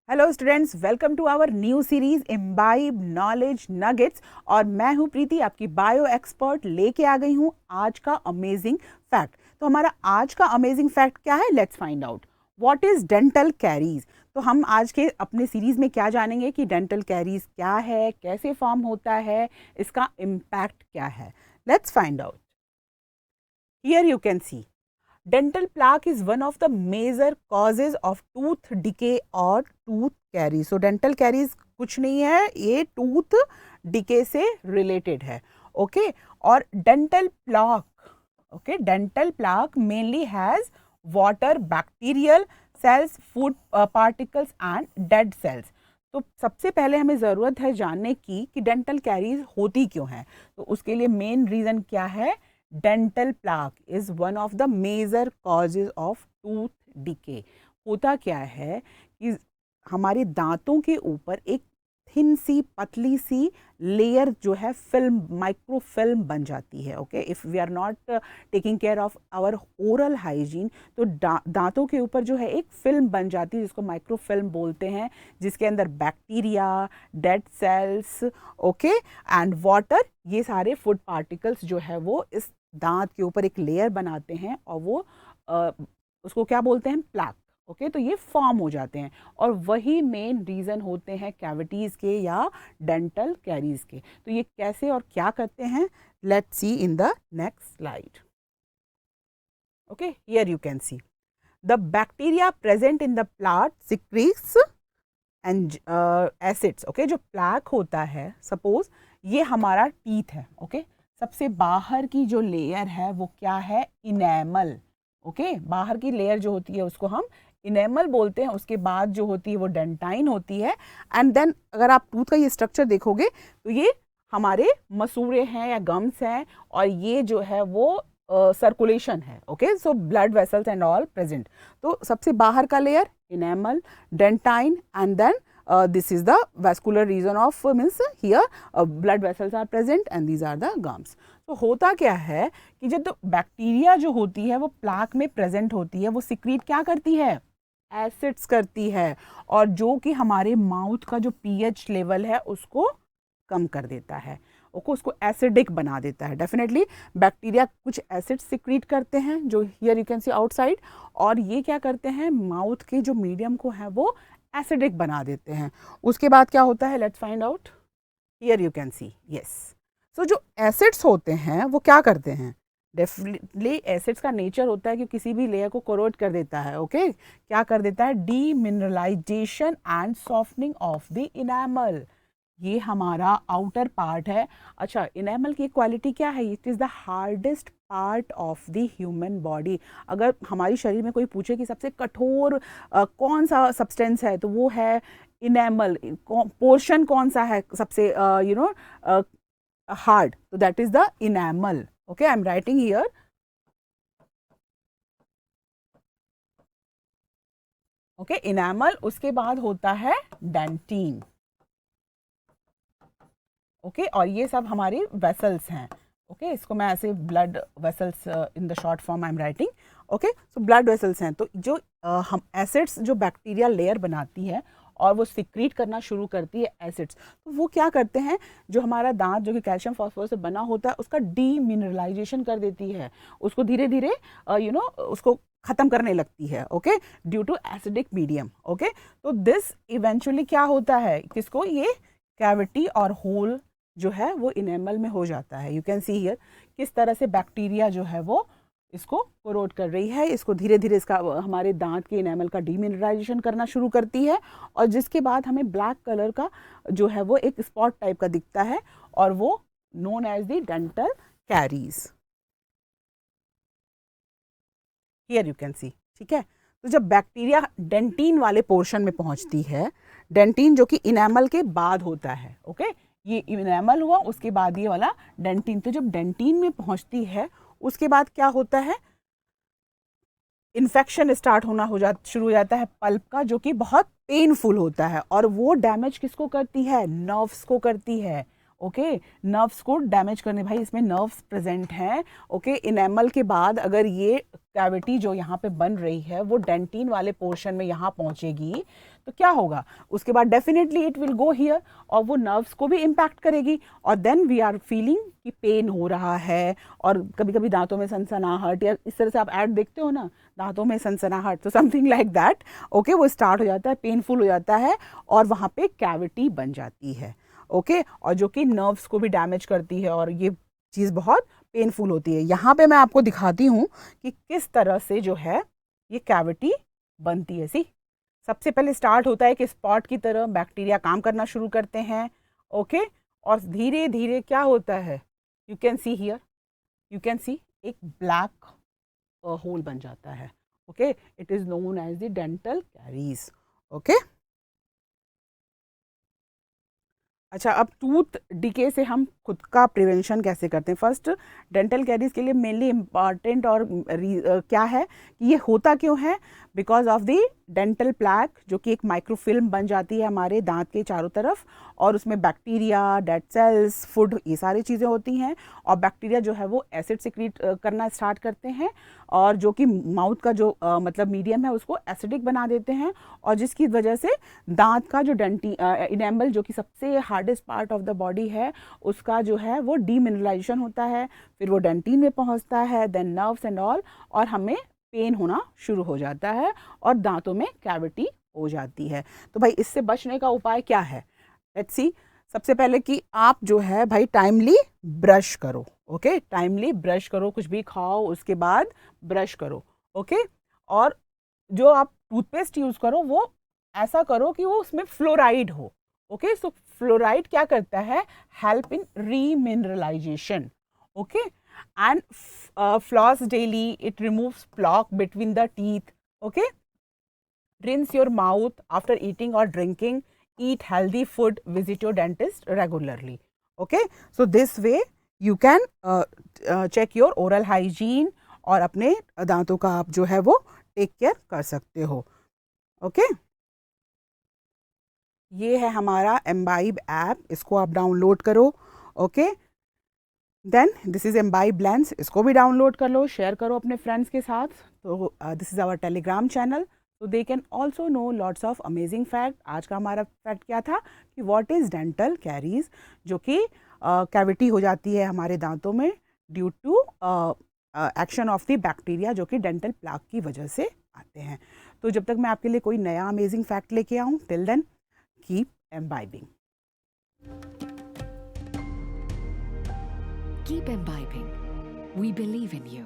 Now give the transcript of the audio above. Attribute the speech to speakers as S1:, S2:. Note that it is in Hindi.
S1: Hello students, welcome to our new series Embibe knowledge nuggets. और मैं हूं प्रीति, आपकी बायो एक्सपर्ट। लेके आ गई हूं आज का अमेजिंग फैक्ट। तो हमारा आज का अमेजिंग फैक्ट क्या है? Let's find out what is dental caries. तो हम आज के अपने सीरीज में क्या जानेंगे कि डेंटल कैरीज क्या है, कैसे फॉर्म होता है, इसका इम्पैक्ट क्या है। Let's find out. Here you can C dental plaque is one of the major causes of tooth decay or tooth caries. So dental caries कुछ नहीं है, ये tooth decay से related है। ओके और dental plaque, okay, dental plaque mainly has water, bacterial cells, food particles and dead cells. तो सबसे पहले हमें ज़रूरत है जानने की कि डेंटल कैरीज होती क्यों है। तो उसके लिए मेन रीज़न क्या है? Dental plaque is one of the major causes of tooth decay. होता क्या है कि हमारे दांतों के ऊपर एक थिन सी पतली सी लेयर जो है फिल्म, माइक्रो फिल्म बन जाती है। Okay, if we are not taking care of our oral hygiene, तो दांतों के ऊपर जो है एक फिल्म बन जाती है जिसको माइक्रो फिल्म बोलते हैं, जिसके अंदर bacteria, dead cells, okay, and water, ये सारे फूड पार्टिकल्स जो है वो इस दांत के ऊपर एक लेयर बनाते हैं और वो उसको क्या बोलते हैं? प्लाक। ओके, तो ये फॉर्म हो जाते हैं और वही मेन रीज़न होते हैं कैविटीज़ के या डेंटल कैरीज के। तो ये कैसे और क्या करते हैं, let's see in the next slide. Okay, here you can see the bacteria present in the plot secretes and acids. Okay, जो प्लाक होता है, सपोज ये हमारा टीथ है। ओके, सबसे बाहर की जो लेयर है वो क्या है? इनेमल। ओके, बाहर की लेयर जो होती है उसको हम इनेमल बोलते हैं। उसके बाद जो होती है वो डेंटाइन होती है। एंड देन अगर आप टूथ का ये स्ट्रक्चर देखोगे तो ये हमारे मसूड़े हैं या गम्स हैं, और ये जो है वो सर्कुलेशन है। Okay, so blood vessels and all present. तो सबसे बाहर का layer enamel, dentine, and then this is the vascular region of means here blood vessels are present and these are the gums. तो होता क्या है कि जब तो बैक्टीरिया जो होती है वो प्लाक में प्रेजेंट होती है, वो सिक्रीट क्या करती है? एसिड्स करती है, और जो कि हमारे माउथ का जो पीएच लेवल है उसको कम कर देता है। ओके, उसको एसिडिक बना देता है। डेफिनेटली बैक्टीरिया कुछ एसिड सिक्रीट करते हैं जो here you can C outside, और ये क्या करते हैं? माउथ के जो मीडियम को है वो एसिडिक बना देते हैं। उसके बाद क्या होता है? Let's find out. Here you can see, yes. So जो एसिड्स होते हैं वो क्या करते हैं? डेफिनेटली एसिड्स का नेचर होता है कि किसी भी लेयर को कोरोड कर देता है। ओके, क्या कर देता है? Demineralisation and softening of the enamel. ये हमारा आउटर पार्ट है। अच्छा, इनेमल की क्वालिटी क्या है? It is the hardest part of the human body. अगर हमारी शरीर में कोई पूछे कि सबसे कठोर कौन सा सब्सटेंस है, तो वो है इनेमल। पोर्शन कौन सा है सबसे हार्ड? तो that is the enamel. Okay, I am writing here. Okay, enamel. उसके बाद होता है डेंटिन। ओके, और ये सब हमारी वेसल्स हैं। ओके, इसको मैं ऐसे blood vessels in the short form I am writing. Okay, so blood vessels हैं। तो जो हम एसिड्स जो बैक्टीरिया लेयर बनाती है और वो सिक्रीट करना शुरू करती है एसिड्स, तो वो क्या करते हैं? जो हमारा दांत जो कि कैल्शियम फॉस्फोरस से बना होता है उसका डीमिनरलाइजेशन कर देती है, उसको धीरे धीरे उसको ख़त्म करने लगती है। Okay, due to acidic medium. Okay, तो दिस इवेंचुअली क्या होता है? किसको? ये कैविटी और होल जो है वो इनेमल में हो जाता है। यू कैन सी हियर किस तरह से बैक्टीरिया जो है वो इसको कोरोड कर रही है, इसको धीरे धीरे इसका हमारे दांत के इनेमल का डीमिनरलाइजेशन करना शुरू करती है, और जिसके बाद हमें ब्लैक कलर का जो है वो एक स्पॉट टाइप का दिखता है, और वो known as the dental caries. Here you can see. ठीक है, तो जब बैक्टीरिया डेंटिन वाले पोर्शन में पहुंचती है, डेंटिन जो कि इनेमल के बाद होता है। ओके, ये इनेमल हुआ, उसके बाद ये वाला डेंटिन। तो जब डेंटिन में पहुंचती है उसके बाद क्या होता है? इन्फेक्शन स्टार्ट होना शुरू हो जाता है पल्प का, जो कि बहुत पेनफुल होता है, और वो डैमेज किसको करती है? नर्व्स को करती है। ओके, नर्व्स को डैमेज करने, भाई इसमें नर्व्स प्रेजेंट हैं। ओके, इनेमल के बाद अगर ये कैविटी जो यहाँ पे बन रही है वो डेंटिन वाले पोर्शन में यहाँ पहुँचेगी तो क्या होगा, उसके बाद definitely it will go here और वो नर्व्स को भी इम्पैक्ट करेगी और देन वी आर फीलिंग कि पेन हो रहा है और कभी कभी दांतों में सनसनाहट, या इस तरह से आप ऐड देखते हो ना, दांतों में सनसनाहट, तो समथिंग लाइक दैट। ओके, वो स्टार्ट हो जाता है, पेनफुल हो जाता है और वहाँ पे कैविटी बन जाती है। ओके, और जो कि नर्व्स को भी डैमेज करती है और ये चीज़ बहुत पेनफुल होती है। यहाँ पे मैं आपको दिखाती हूँ कि किस तरह से जो है ये कैविटी बनती है। सी, सबसे पहले स्टार्ट होता है कि स्पॉट की तरह बैक्टीरिया काम करना शुरू करते हैं। ओके, और धीरे धीरे क्या होता है, you can see here, you can see एक ब्लैक होल बन जाता है। Okay, it is known as the dental caries. Okay, अच्छा, अब टूथ डिके से हम खुद का प्रिवेंशन कैसे करते हैं। फर्स्ट, डेंटल कैरीज के लिए मेनली इम्पॉर्टेंट और क्या है कि ये होता क्यों है, because of the dental plaque, जो कि एक माइक्रोफिल्म बन जाती है हमारे दांत के चारों तरफ और उसमें बैक्टीरिया, डेड सेल्स, फूड, ये सारी चीज़ें होती हैं और बैक्टीरिया जो है वो एसिड सिक्रीट करना स्टार्ट करते हैं और जो कि माउथ का जो मतलब मीडियम है उसको एसिडिक बना देते हैं और जिसकी वजह से दांत का जो इनेमल, जो कि सबसे hardest part of the body है, उसका जो है वो डीमिनरलाइजेशन होता है, फिर वो डेंटिन में पहुंचता है, देन नर्व्स एंड ऑल, और हमें पेन होना शुरू हो जाता है और दांतों में कैविटी हो जाती है। तो भाई इससे बचने का उपाय क्या है, लेट्स सी। सबसे पहले कि आप जो है भाई टाइमली ब्रश करो। ओके, टाइमली ब्रश करो, कुछ भी खाओ उसके बाद ब्रश करो। ओके, और जो आप टूथपेस्ट यूज़ करो वो ऐसा करो कि वो उसमें फ्लोराइड हो। ओके, सो फ्लोराइड क्या करता है, help in remineralization. Okay, and floss daily, it removes plaque between the teeth. Okay, rinse your mouth after eating or drinking, eat healthy food, visit your dentist regularly. Okay, so this way you can check your oral hygiene और अपने दांतों का आप जो है वो टेक केयर कर सकते हो। ओके, ये है हमारा एम्बाइब ऐप, इसको आप डाउनलोड करो। Okay, then this is Embibe lens, इसको भी डाउनलोड कर लो, शेयर करो अपने फ्रेंड्स के साथ। तो this is our Telegram channel, तो they can also know lots of amazing fact. आज का हमारा फैक्ट क्या था कि व्हाट इज़ डेंटल कैरीज, जो कि कैविटी हो जाती है हमारे दांतों में due to action of the bacteria, जो कि डेंटल प्लाक की वजह से आते हैं। तो जब तक मैं आपके लिए कोई नया अमेजिंग फैक्ट लेके आऊँ, till then keep imbibing.
S2: Keep imbibing. We believe in you.